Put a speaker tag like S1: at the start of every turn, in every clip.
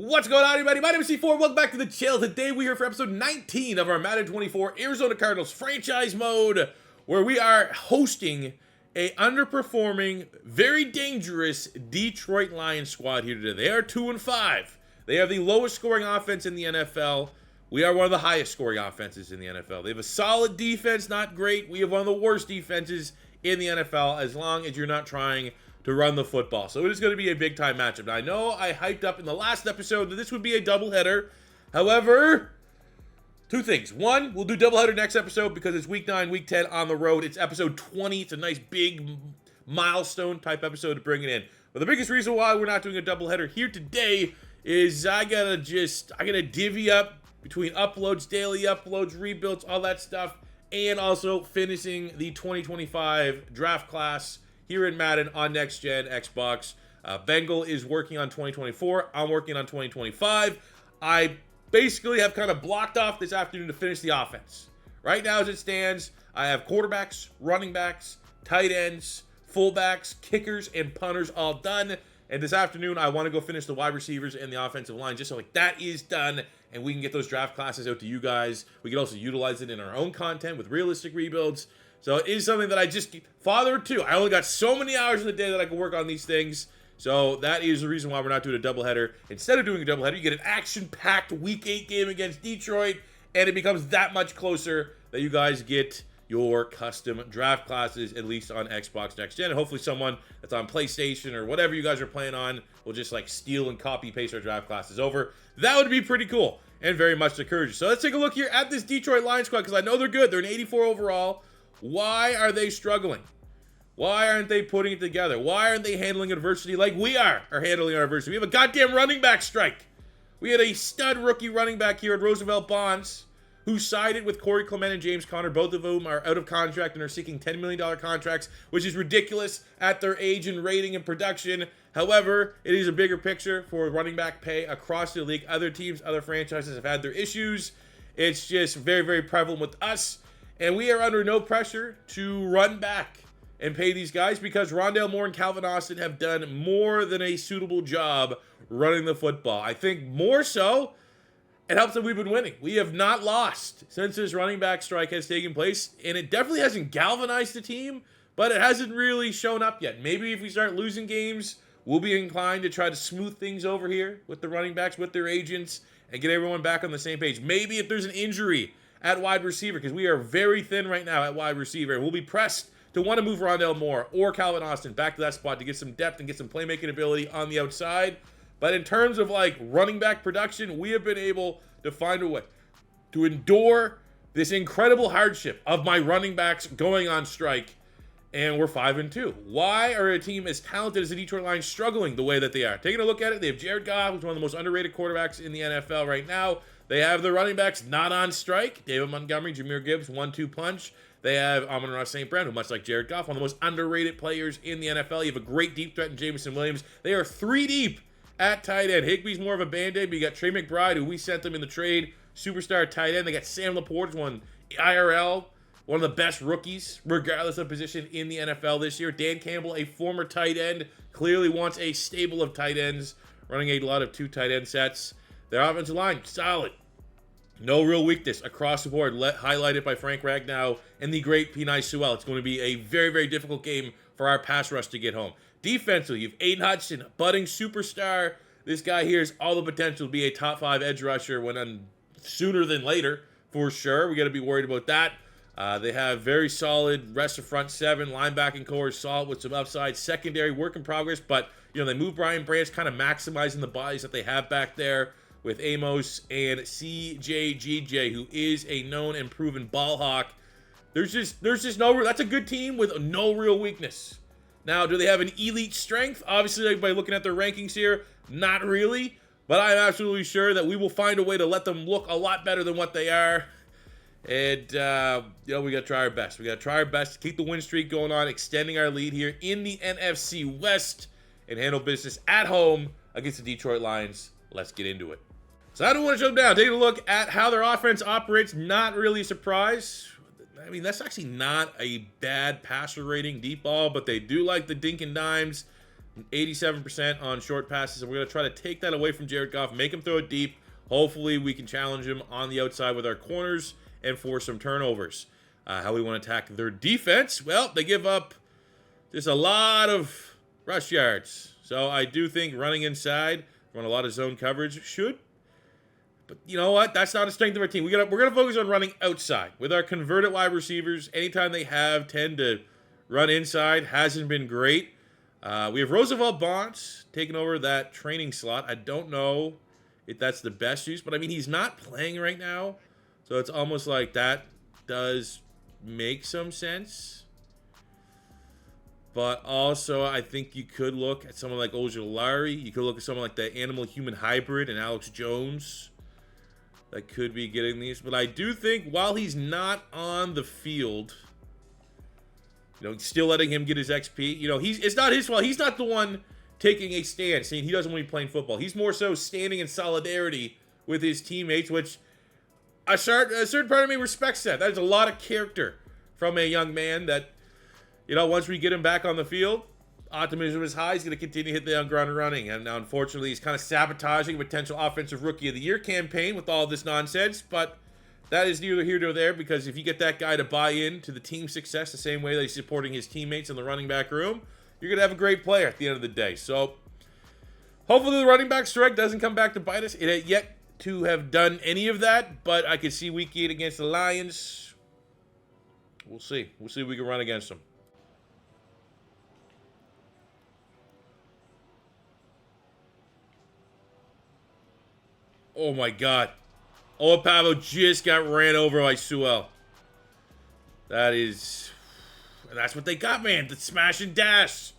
S1: What's going on, everybody? My name is C4. Welcome back to the channel. Today we are here for episode 19 of our Madden 24 Arizona Cardinals franchise mode, where we are hosting a underperforming, very dangerous Detroit Lions squad here today. They are 2-5. They have the lowest scoring offense in the NFL. We are one of the highest scoring offenses in the NFL. They have a solid defense, not great. We have one of the worst defenses in the NFL, as long as you're not trying to run the football. So it is going to be a big time matchup. Now, I know I hyped up in the last episode that this would be a doubleheader. However, two things. One, we'll do doubleheader next episode because it's week 9, week 10 on the road. It's episode 20. It's a nice big milestone type episode to bring it in. But the biggest reason why we're not doing a doubleheader here today is I gotta divvy up between uploads, daily uploads, rebuilds, all that stuff, and also finishing the 2025 draft class here in Madden on Next Gen Xbox. Bengal is working on 2024. I'm working on 2025. I basically have kind of blocked off this afternoon to finish the offense. Right now, as it stands, I have quarterbacks, running backs, tight ends, fullbacks, kickers, and punters all done. And this afternoon, I want to go finish the wide receivers and the offensive line just so like that is done, and we can get those draft classes out to you guys. We can also utilize it in our own content with realistic rebuilds. So it is something that I just fathered to. I only got so many hours in the day that I can work on these things. So that is the reason why we're not doing a doubleheader. Instead of doing a doubleheader, you get an action-packed Week 8 game against Detroit, and it becomes that much closer that you guys get your custom draft classes, at least on Xbox Next Gen. And hopefully someone that's on PlayStation or whatever you guys are playing on will just like steal and copy-paste our draft classes over. That would be pretty cool and very much encouraging. So let's take a look here at this Detroit Lions squad because I know they're good. They're an 84 overall. Why are they struggling? Why aren't they putting it together? Why aren't they handling adversity like we are handling our adversity? We have a goddamn running back strike. We had a stud rookie running back here at Roosevelt Bonds who sided with Corey Clement and James Conner, both of whom are out of contract and are seeking $10 million contracts, which is ridiculous at their age and rating and production. However, it is a bigger picture for running back pay across the league. Other teams, other franchises have had their issues. It's just very, very prevalent with us. And we are under no pressure to run back and pay these guys because Rondale Moore and Calvin Austin have done more than a suitable job running the football. I think more so, it helps that we've been winning. We have not lost since this running back strike has taken place, and it definitely hasn't galvanized the team, but it hasn't really shown up yet. Maybe if we start losing games, we'll be inclined to try to smooth things over here with the running backs, with their agents, and get everyone back on the same page. Maybe if there's an injury at wide receiver, because we are very thin right now at wide receiver, and we'll be pressed to want to move Rondale Moore or Calvin Austin back to that spot to get some depth and get some playmaking ability on the outside. But in terms of like running back production, we have been able to find a way to endure this incredible hardship of my running backs going on strike, and we're 5-2. Why are a team as talented as the Detroit Lions struggling the way that they are? Taking a look at it, they have Jared Goff, who's one of the most underrated quarterbacks in the NFL right now. They have the running backs not on strike. David Montgomery, Jahmyr Gibbs, 1-2 punch. They have Amon-Ra St. Brown, who much like Jared Goff, one of the most underrated players in the NFL. You have a great deep threat in Jameson Williams. They are 3 deep at tight end. Higbee's more of a band-aid, but you got Trey McBride, who we sent them in the trade, superstar tight end. They got Sam Laporte, who's one IRL, one of the best rookies, regardless of position in the NFL this year. Dan Campbell, a former tight end, clearly wants a stable of tight ends, running a lot of 2 tight end sets. Their offensive line, solid. No real weakness across the board, highlighted by Frank Ragnow and the great Penei Sewell. It's going to be a very, very difficult game for our pass rush to get home. Defensively, you have Aiden Hudson, budding superstar. This guy here has all the potential to be a top 5 edge rusher sooner than later, for sure. We got to be worried about that. They have very solid rest of front 7. Linebacking core is solid with some upside. Secondary, work in progress, but they moved Brian Branch, kind of maximizing the bodies that they have back there with Amos and CJGJ, who is a known and proven ball hawk. There's just no. That's a good team with no real weakness. Now, do they have an elite strength? Obviously, by looking at their rankings here, not really. But I'm absolutely sure that we will find a way to let them look a lot better than what they are. And, we got to try our best. We got to try our best to keep the win streak going on, extending our lead here in the NFC West, and handle business at home against the Detroit Lions. Let's get into it. So I don't want to jump down. Taking a look at how their offense operates, not really a surprise. I mean, that's actually not a bad passer rating, deep ball, but they do like the dink and dimes. 87% on short passes, and we're going to try to take that away from Jared Goff, make him throw it deep. Hopefully, we can challenge him on the outside with our corners and force some turnovers. How we want to attack their defense? Well, they give up just a lot of rush yards. So I do think running inside, run a lot of zone coverage should. But you know what? That's not a strength of our team. We're gonna focus on running outside with our converted wide receivers. Anytime they tend to run inside, hasn't been great. We have Roosevelt Bonds taking over that training slot. I don't know if that's the best use, but I mean, he's not playing right now. So it's almost like that does make some sense. But also, I think you could look at someone like Ojulari. You could look at someone like the animal-human hybrid and Alex Jones that could be getting these. But I do think while he's not on the field, still letting him get his XP. It's not his fault. He's not the one taking a stand, saying he doesn't want to be playing football. He's more so standing in solidarity with his teammates, which a certain part of me respects that. That is a lot of character from a young man that, once we get him back on the field, optimism is high. He's going to continue to hit the young ground running. And now, unfortunately, he's kind of sabotaging a potential Offensive Rookie of the Year campaign with all this nonsense. But that is neither here nor there, because if you get that guy to buy in to the team's success the same way that he's supporting his teammates in the running back room, you're going to have a great player at the end of the day. So, hopefully the running back strike doesn't come back to bite us. It ain't yet to have done any of that, but I could see week 8 against the Lions. We'll see. We'll see if we can run against them. Oh my God. Pavo just got ran over by Sewell. That's what they got, man. The smash and dash.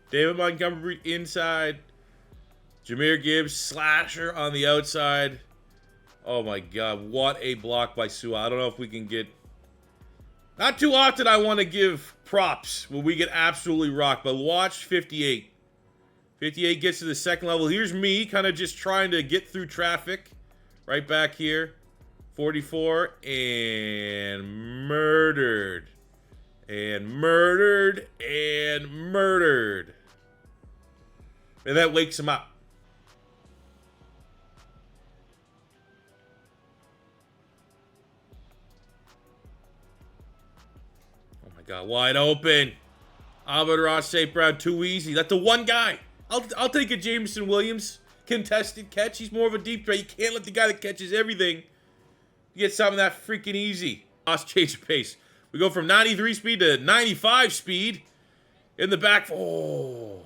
S1: David Montgomery inside. Jahmyr Gibbs, slasher on the outside. Oh my God, what a block by Sewell. I don't know if we can get... Not too often I want to give props when we get absolutely rocked, but watch 58. 58 gets to the second level. Here's me kind of just trying to get through traffic. Right back here. 44 and murdered. And murdered and murdered. And that wakes him up. Oh my God, wide open. Albert Ross, St. Brown, too easy. That's the one guy. I'll take a Jameson Williams contested catch. He's more of a deep threat. You can't let the guy that catches everything get something that freaking easy. Lost change of pace. We go from 93 speed to 95 speed. In the back. Oh.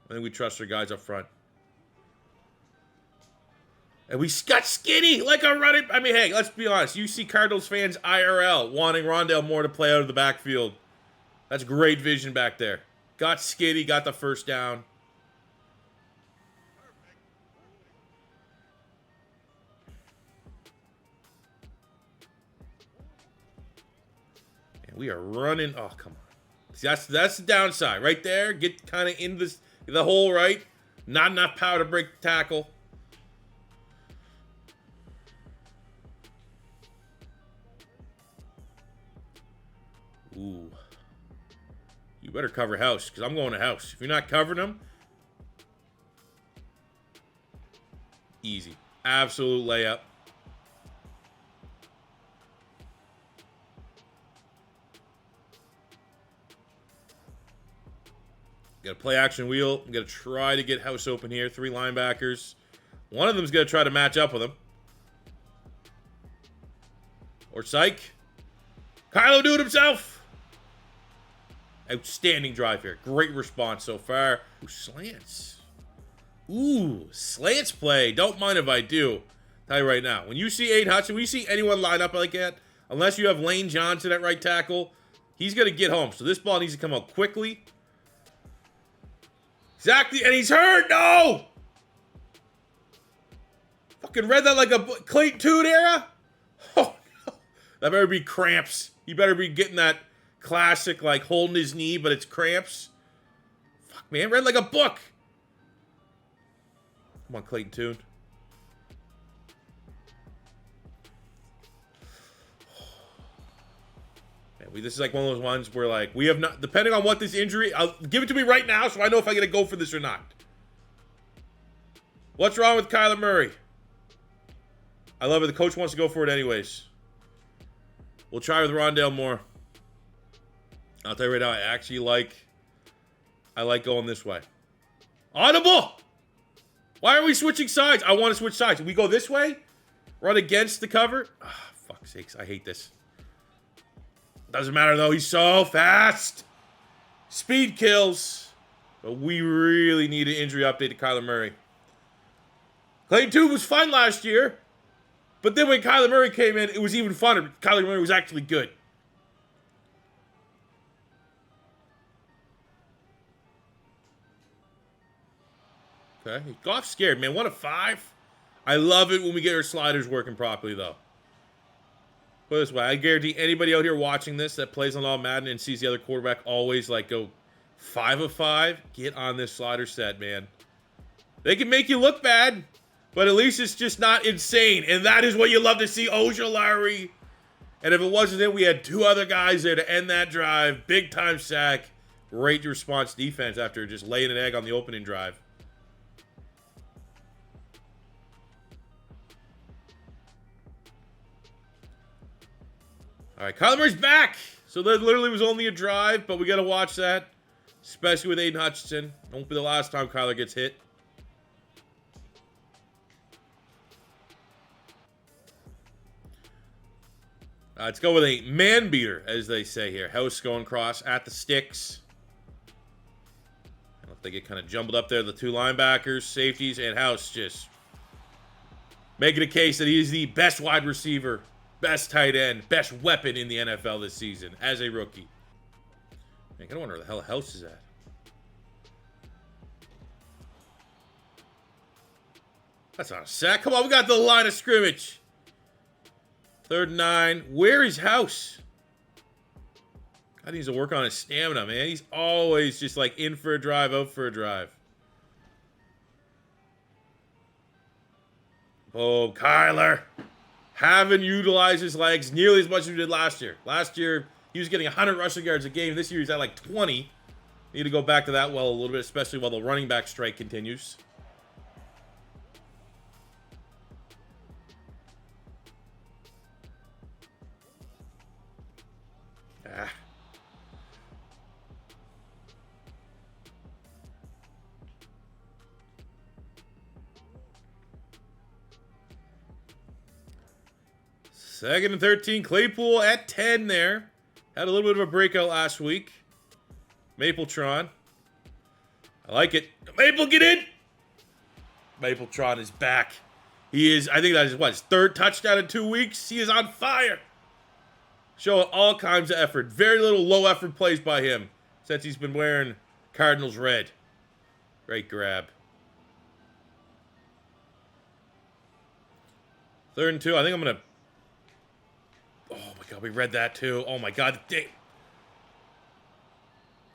S1: I think we trust our guys up front. And we got skinny like a running... I mean, hey, let's be honest. You see Cardinals fans IRL wanting Rondale Moore to play out of the backfield. That's great vision back there. Got skinny, got the first down. And we are running... Oh, come on. See, that's the downside. Right there. Get kind of in the hole, right? Not enough power to break the tackle. Ooh. You better cover house, because I'm going to house. If you're not covering them, easy. Absolute layup. Got a play action wheel. I'm going to try to get house open here. 3 linebackers. One of them's going to try to match up with him. Or psych. Kylo do it himself. Outstanding drive here. Great response so far. Ooh, slants. Ooh, slants play. Don't mind if I do. Tell you right now. When you see Aiden Hudson, when you see anyone line up like that, unless you have Lane Johnson at right tackle, he's going to get home. So this ball needs to come out quickly. Exactly. And he's hurt. No! Fucking read that like a Clayton Tune era. Oh, no. That better be cramps. You better be getting that classic, like, holding his knee, but it's cramps. Fuck, man. Read like a book. Come on, Clayton Tune. This is like one of those ones where, like, we have not, depending on what this injury, I'll give it to me right now so I know if I get to go for this or not. What's wrong with Kyler Murray? I love it. The coach wants to go for it anyways. We'll try with Rondale Moore. I'll tell you right now, I like going this way. Audible! Why are we switching sides? I want to switch sides. We go this way? Run against the cover? Ah, fuck's sakes. I hate this. Doesn't matter, though. He's so fast. Speed kills. But we really need an injury update to Kyler Murray. Clayton Tune was fun last year. But then when Kyler Murray came in, it was even funner. Kyler Murray was actually good. Okay. Goff's scared, man. 1 of 5. I love it when we get our sliders working properly, though. Put it this way, I guarantee anybody out here watching this that plays on all Madden and sees the other quarterback always, like, go 5 of 5, get on this slider set, man. They can make you look bad, but at least it's just not insane. And that is what you love to see, Ojulari. And if it wasn't it, we had 2 other guys there to end that drive. Big time sack. Great response defense after just laying an egg on the opening drive. All right, Kyler Murray's back. So that literally was only a drive, but we got to watch that, especially with Aiden Hutchinson. Won't be the last time Kyler gets hit. Let's go with a man beater, as they say here. House going across at the sticks. I don't know if they get kind of jumbled up there. The 2 linebackers, safeties, and House just making a case that he is the best wide receiver, best tight end, best weapon in the NFL this season as a rookie. Man, I kind of wonder where the hell House is at. That's not a sack. Come on, we got the line of scrimmage. 3rd and 9. Where is House? God needs to work on his stamina, man. He's always just like in for a drive, out for a drive. Oh, Kyler. Haven't utilized his legs nearly as much as he did last year. Last year, he was getting 100 rushing yards a game. This year, he's at like 20. Need to go back to that well a little bit, especially while the running back strike continues. Ah. Second and 13. Claypool at 10 there. Had a little bit of a breakout last week. Mapletron. I like it. Maple, get in! Mapletron is back. He is, I think that is what, his 3rd touchdown in 2 weeks. He is on fire. Showing all kinds of effort. Very little low effort plays by him since he's been wearing Cardinals red. Great grab. 3rd and 2. I think I'm going to... Oh my God, we read that too. Oh my God.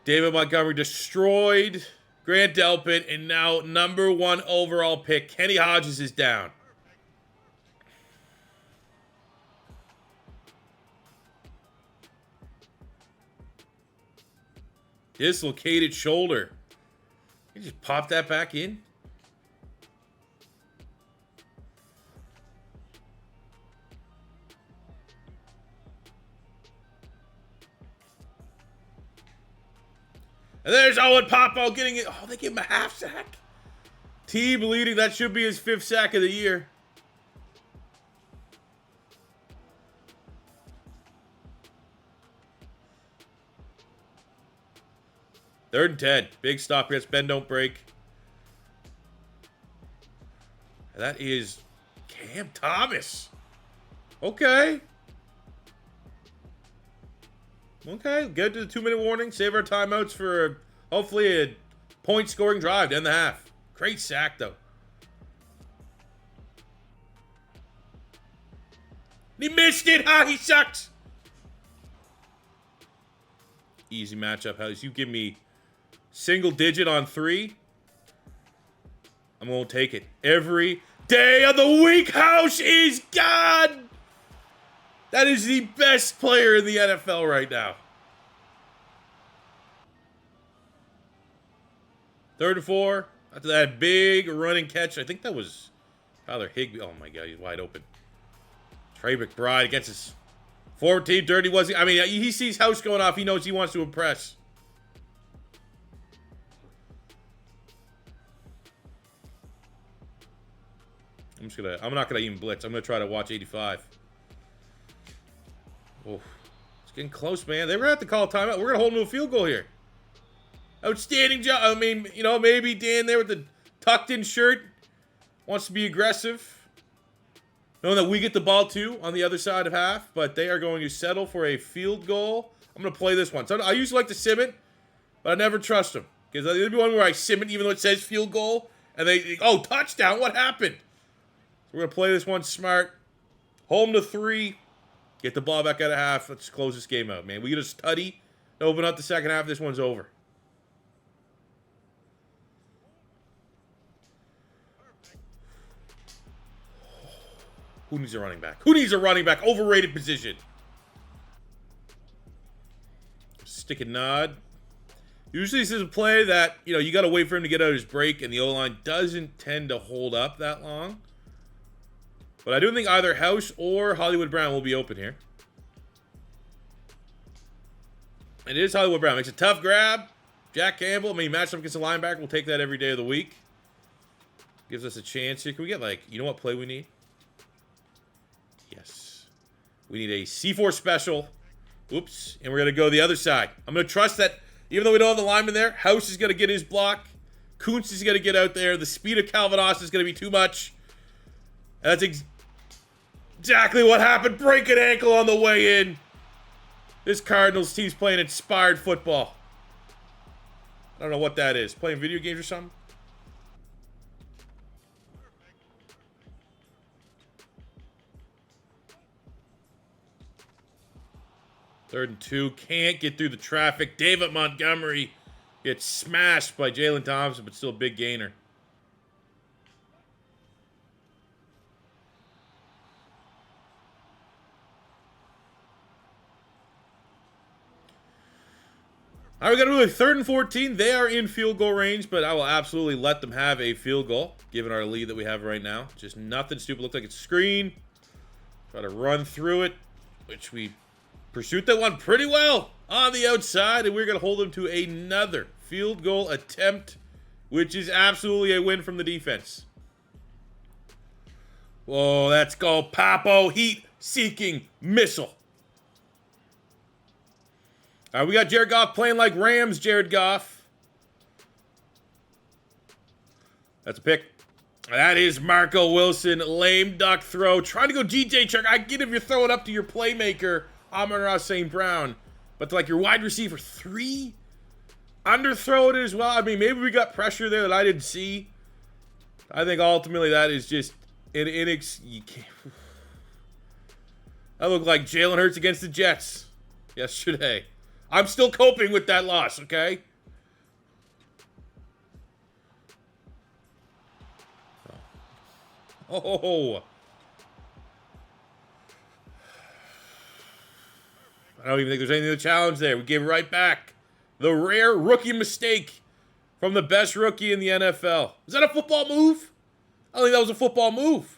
S1: David Montgomery destroyed Grant Delpit, and now #1 overall pick, Kenny Hodges, is down. Dislocated shoulder. You just pop that back in. And there's Owen Popo getting it. Oh, they give him a half sack. Team leading. That should be his 5th sack of the year. Third and 10. Big stop here. Bend, don't break. That is Cam Thomas. Okay. Okay, get to the 2-minute warning. Save our timeouts for hopefully a point-scoring drive to end the half. Great sack, though. He missed it. He sucks. Easy matchup, Hellies. You give me single digit on 3. I'm going to take it every day of the week. House is gone. That is the best player in the NFL right now. 3rd and 4. After that big running catch. I think that was Tyler Higbee. Oh, my God. He's wide open. Trey McBride against his former team. Dirty was he? I mean, he sees House going off. He knows he wants to impress. I'm not gonna even blitz. I'm gonna try to watch 85. Oh, it's getting close, man. They were gonna have to call a timeout. We're gonna hold him to a field goal here. Outstanding job. I mean, you know, maybe Dan there with the tucked-in shirt wants to be aggressive, knowing that we get the ball too on the other side of half. But they are going to settle for a field goal. I'm gonna play this one. So I usually like to sim it, but I never trust them because there'll be one where I sim it even though it says field goal, and oh, touchdown! What happened? We're going to play this one smart. Hold them to 3. Get the ball back out of half. Let's close this game out, man. We get a study to open up the second half. This one's over. Who needs a running back? Who needs a running back? Overrated position. Stick and nod. Usually this is a play that, you know, you got to wait for him to get out of his break, and the O-line doesn't tend to hold up that long. But I do think either House or Hollywood Brown will be open here. It is Hollywood Brown. Makes a tough grab. Jack Campbell, I mean, matched up against a linebacker. We'll take that every day of the week. Gives us a chance here. Can we get, like, you know what play we need? Yes. We need a C4 special. Oops. And we're going to go the other side. I'm going to trust that even though we don't have the lineman there, House is going to get his block. Kuntz is going to get out there. The speed of Calvin Austin is going to be too much. And that's exactly what happened. Break an ankle on the way in. This Cardinals team's playing inspired football. I don't know what that is. Playing video games or something? Third and 2. Can't get through the traffic. David Montgomery gets smashed by Jalen Thompson, but still a big gainer. All right, we got to move 3rd and 14. They are in field goal range, but I will absolutely let them have a field goal, given our lead that we have right now. Just nothing stupid. Looks like it's screen. Try to run through it, which we pursued that one pretty well on the outside, and we're going to hold them to another field goal attempt, which is absolutely a win from the defense. Whoa, that's called Papo heat-seeking missile. All right, we got Jared Goff playing like Rams, Jared Goff. That's a pick. That is Marco Wilson. Lame duck throw. Trying to go GJ Chuck. I get if you're throwing up to your playmaker, Amon-Ra St. Brown. But to like your wide receiver 3? Underthrow it as well. I mean, maybe we got pressure there that I didn't see. I think ultimately that is just you can't. That looked like Jalen Hurts against the Jets yesterday. I'm still coping with that loss, okay? Oh. I don't even think there's anything to challenge there. We gave it right back. The rare rookie mistake from the best rookie in the NFL. Is that a football move? I don't think that was a football move.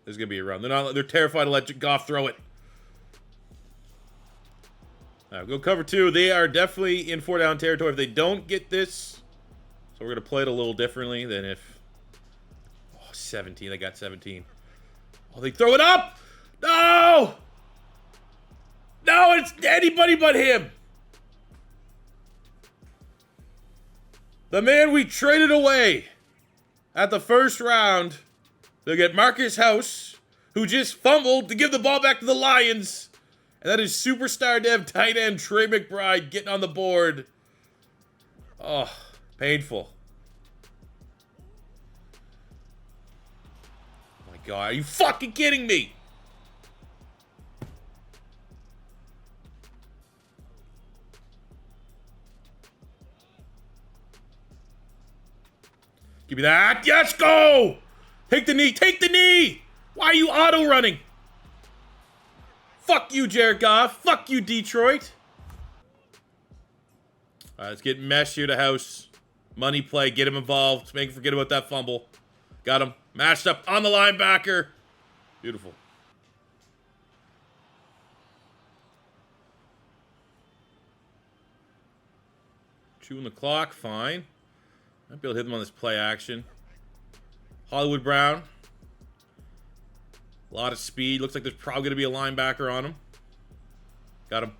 S1: There's going to be a run. They're terrified to let Goff throw it. All right, go cover 2. They are definitely in 4-down territory if they don't get this. So we're going to play it a little differently than if... Oh, 17. They got 17. Oh, they throw it up! No! No, it's anybody but him. The man we traded away at the first round. They'll get Marcus House, who just fumbled to give the ball back to the Lions. And that is superstar dev tight end Trey McBride getting on the board. Oh, painful. Oh my God, are you fucking kidding me? Give me that. Yes, go! Take the knee. Take the knee! Why are you auto-running? Fuck you, Jared Goff. Fuck you, Detroit. All right, let's get Mesh here to house. Money play. Get him involved. Make him forget about that fumble. Got him. Matched up on the linebacker. Beautiful. Chewing the clock. Fine. Might be able to hit him on this play action. Hollywood Brown. A lot of speed. Looks like there's probably going to be a linebacker on him. Got him.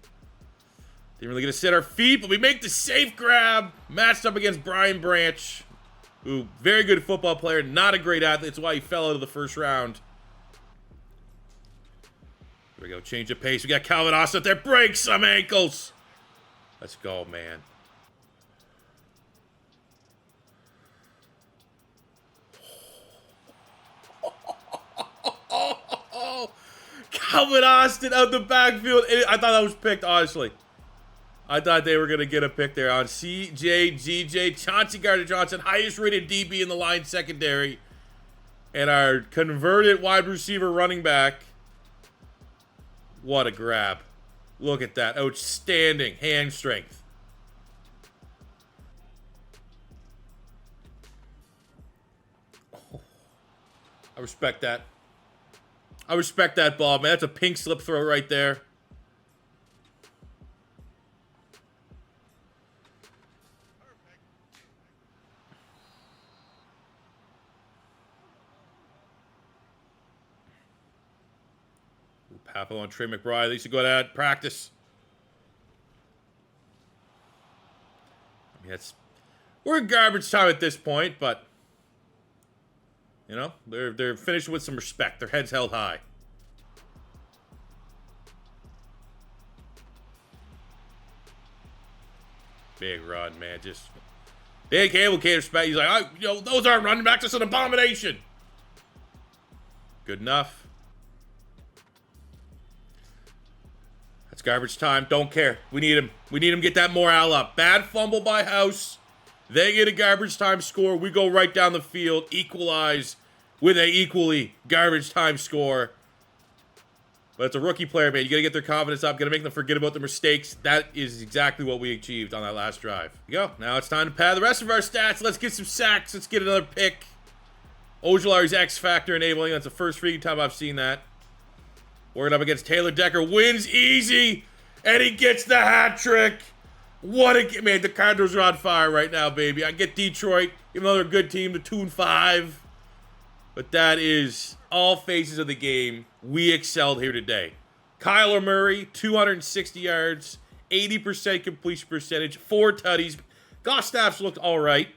S1: Didn't really get to set our feet, but we make the safe grab. Matched up against Brian Branch. Who, very good football player. Not a great athlete. That's why he fell out of the first round. Here we go. Change of pace. We got Calvin Austin up there. Break some ankles. Let's go, man. Calvin Austin out the backfield. I thought that was picked, honestly. I thought they were going to get a pick there on CJGJ. Chauncey Gardner-Johnson, highest rated DB in the line secondary. And our converted wide receiver running back. What a grab. Look at that. Outstanding hand strength. Oh, I respect that. I respect that ball, man. That's a pink slip throw right there. Papo on Trey McBride. At least you go to practice. I mean, we're in garbage time at this point, but you know, they're finished with some respect. Their heads held high. Big run, man. Just Dan Cable can't respect. He's like, those aren't running backs. It's an abomination. Good enough. It's garbage time. Don't care. We need him. We need him to get that morale up. Bad fumble by House. They get a garbage time score. We go right down the field. Equalize with a equally garbage time score. But it's a rookie player, man. You got to get their confidence up. Got to make them forget about their mistakes. That is exactly what we achieved on that last drive. Here we go. Now it's time to pad the rest of our stats. Let's get some sacks. Let's get another pick. Ojulari's X Factor enabling. That's the first freaking time I've seen that. Working up against Taylor Decker, wins easy, and he gets the hat trick. What a man! The Cardinals are on fire right now, baby. I get Detroit, even though they're a good team, to 2-5, but that is all phases of the game. We excelled here today. Kyler Murray, 260 yards, 80% completion percentage, 4 tutties. Goff Staffs looked all right.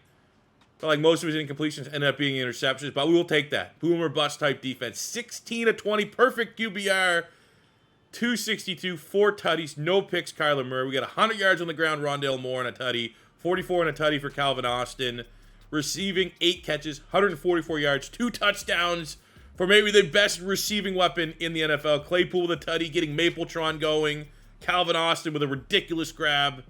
S1: But like most of his incompletions ended up being interceptions, but we will take that. Boom or bust type defense. 16-20, perfect QBR. 262, 4 tutties, no picks, Kyler Murray. We got 100 yards on the ground, Rondale Moore and a tutty. 44 and a tutty for Calvin Austin. Receiving, 8 catches, 144 yards, 2 touchdowns for maybe the best receiving weapon in the NFL. Claypool with a tutty, getting Mapletron going. Calvin Austin with a ridiculous grab.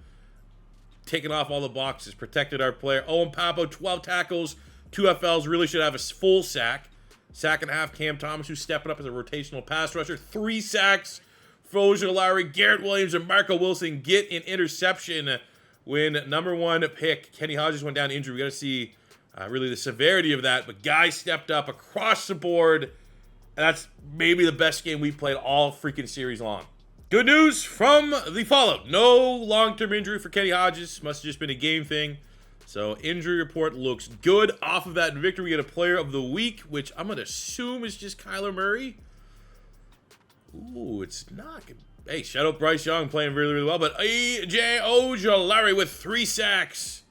S1: Taking off all the boxes, protected our player. Owen Papo, 12 tackles, 2 FLs, really should have a full sack. Sack and a half, Cam Thomas, who's stepping up as a rotational pass rusher. 3 sacks for Ojulari. Garrett Williams and Marco Wilson get an interception when number 1 pick, Kenny Hodges, went down injury. We got to see really the severity of that, but guys stepped up across the board, and that's maybe the best game we've played all freaking series long. Good news from the fallout. No long-term injury for Kenny Hodges. Must have just been a game thing. So injury report looks good. Off of that victory, we get a player of the week, which I'm going to assume is just Kyler Murray. Ooh, it's not. Hey, shout out Bryce Young playing really, really well. But A.J. Ojulari with 3 sacks.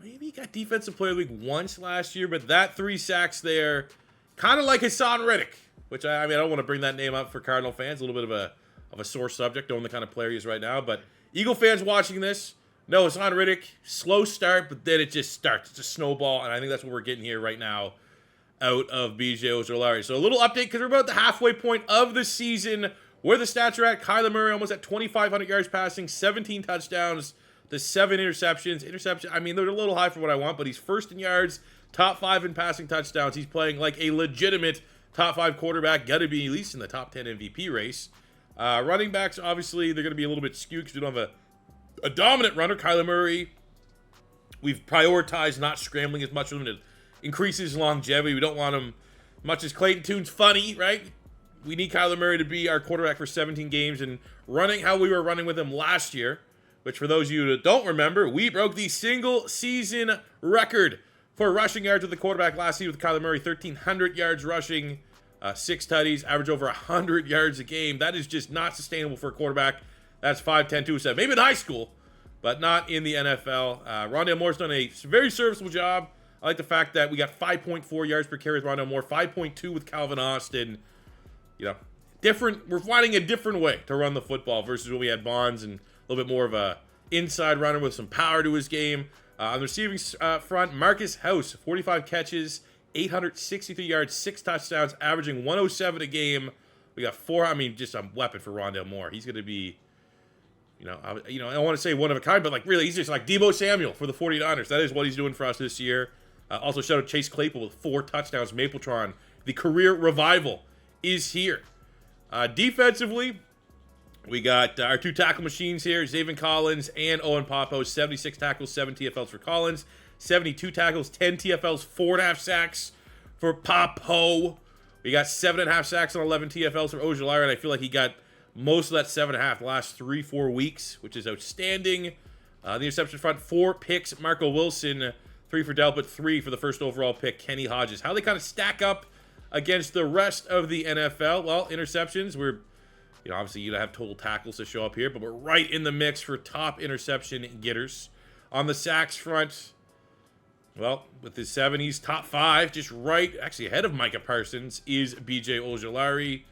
S1: Maybe he got defensive player of the week once last year, but that 3 sacks there, kind of like Hassan Reddick, which I mean, I don't want to bring that name up for Cardinal fans. A little bit of a sore subject, knowing the kind of player he is right now. But Eagle fans watching this, no, it's on Riddick. Slow start, but then it just starts. It's a snowball, and I think that's what we're getting here right now out of BJ Ojulari. So a little update, because we're about the halfway point of the season. Where the stats are at, Kyler Murray almost at 2,500 yards passing, 17 touchdowns the 7 interceptions. I mean, they're a little high for what I want, but he's first in yards, top 5 in passing touchdowns. He's playing like a legitimate top 5 quarterback, got to be at least in the top 10 MVP race. Running backs, obviously, they're going to be a little bit skewed because we don't have a dominant runner. Kyler Murray, we've prioritized not scrambling as much with him to increase his longevity. We don't want him, much as Clayton Tune's funny, right? We need Kyler Murray to be our quarterback for 17 games and running how we were running with him last year, which for those of you that don't remember, we broke the single season record for rushing yards with the quarterback last season with Kyler Murray, 1,300 yards rushing, 6 tutties, average over 100 yards a game. That is just not sustainable for a quarterback. That's 5'10", 207. Maybe in high school, but not in the NFL. Rondale Moore's done a very serviceable job. I like the fact that we got 5.4 yards per carry with Rondale Moore, 5.2 with Calvin Austin. You know, different. We're finding a different way to run the football versus when we had Bonds and a little bit more of a inside runner with some power to his game. On the receiving front, Marcus House, 45 catches, 863 yards, 6 touchdowns, averaging 107 a game. We got 4. I mean, just a weapon for Rondale Moore. He's going to be, I don't want to say one of a kind, but like really, he's just like Deebo Samuel for the 49ers. That is what he's doing for us this year. Also, shout out Chase Claypool with 4 touchdowns. Mapletron, the career revival is here. Defensively, we got our 2 tackle machines here, Zaven Collins and Owen Popo. 76 tackles, 7 TFLs for Collins. 72 tackles, 10 TFLs, 4.5 sacks for Popo. We got 7.5 sacks and 11 TFLs for Ojulari, and I feel like he got most of that 7.5 the last 3-4 weeks, which is outstanding. The interception front, 4 picks. Marco Wilson, 3 for Delpit, 3 for the first overall pick, Kenny Hodges. How they kind of stack up against the rest of the NFL? Well, interceptions, we're, obviously you don't have total tackles to show up here, but we're right in the mix for top interception getters. On the sacks front, well, with his 70s, top 5, just right, actually ahead of Micah Parsons, is B.J. Ojulari.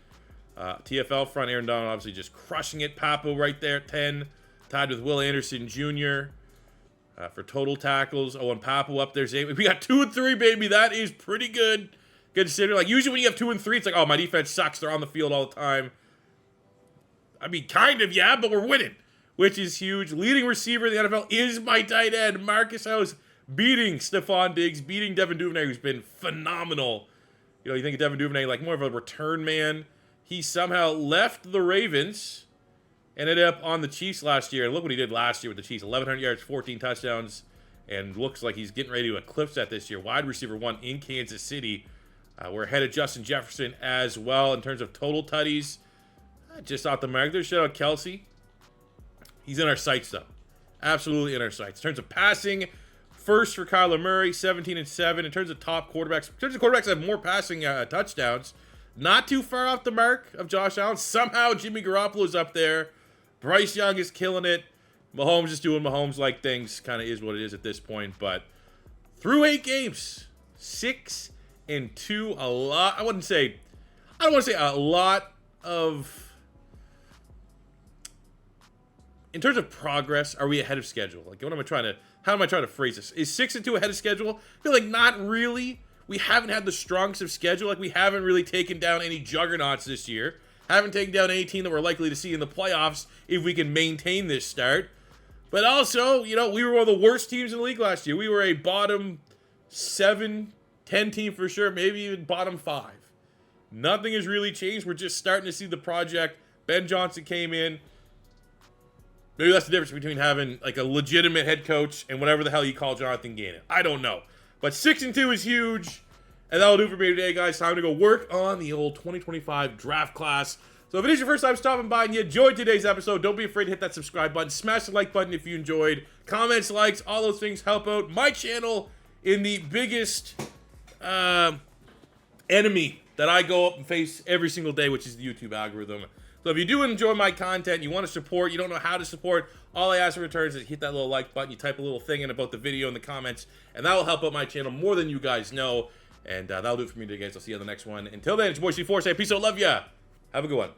S1: TFL front, Aaron Donald obviously just crushing it. Papo right there at 10, tied with Will Anderson Jr. For total tackles. Owen Papo up there. We got 2 and 3, baby. That is pretty good. Consider, like, usually when you have 2 and 3, it's like, oh, my defense sucks. They're on the field all the time. I mean, kind of, yeah, but we're winning, which is huge. Leading receiver in the NFL is my tight end, Marcus House, beating Stephon Diggs, beating Devin Duvernay, who's been phenomenal. You think of Devin Duvernay like more of a return man. He somehow left the Ravens, ended up on the Chiefs last year. And look what he did last year with the Chiefs. 1,100 yards, 14 touchdowns, and looks like he's getting ready to eclipse that this year. Wide receiver 1 in Kansas City. We're ahead of Justin Jefferson as well in terms of total tutties. Just off the mark there. Shout out Kelsey. He's in our sights, though. Absolutely in our sights. In terms of passing, first for Kyler Murray, 17 and 7. In terms of top quarterbacks, that have more passing touchdowns, not too far off the mark of Josh Allen. Somehow Jimmy Garoppolo's up there. Bryce Young is killing it. Mahomes is doing Mahomes-like things. Kind of is what it is at this point. But through 8 games, 6 and 2, a lot. I don't want to say a lot of. In terms of progress, are we ahead of schedule? Like, how am I trying to phrase this? Is 6 and 2 ahead of schedule? I feel like not really. We haven't had the strongest of schedule. Like, we haven't really taken down any juggernauts this year. Haven't taken down any team that we're likely to see in the playoffs if we can maintain this start. But also, we were one of the worst teams in the league last year. We were a bottom 7, 10 team for sure, maybe even bottom 5. Nothing has really changed. We're just starting to see the project. Ben Johnson came in. Maybe that's the difference between having like a legitimate head coach and whatever the hell you call Jonathan Gannon. I don't know. But 6 and 2 is huge. And that'll do for me today, guys. Time to go work on the old 2025 draft class. So if it is your first time stopping by and you enjoyed today's episode, don't be afraid to hit that subscribe button. Smash the like button if you enjoyed. Comments, likes, all those things help out my channel in the biggest enemy that I go up and face every single day, which is the YouTube algorithm. So if you do enjoy my content, you want to support, you don't know how to support, all I ask in return is hit that little like button, you type a little thing in about the video in the comments, and that will help out my channel more than you guys know. And that'll do it for me today, guys. I'll see you on the next one. Until then, it's your boy C4 saying peace out, love ya. Have a good one.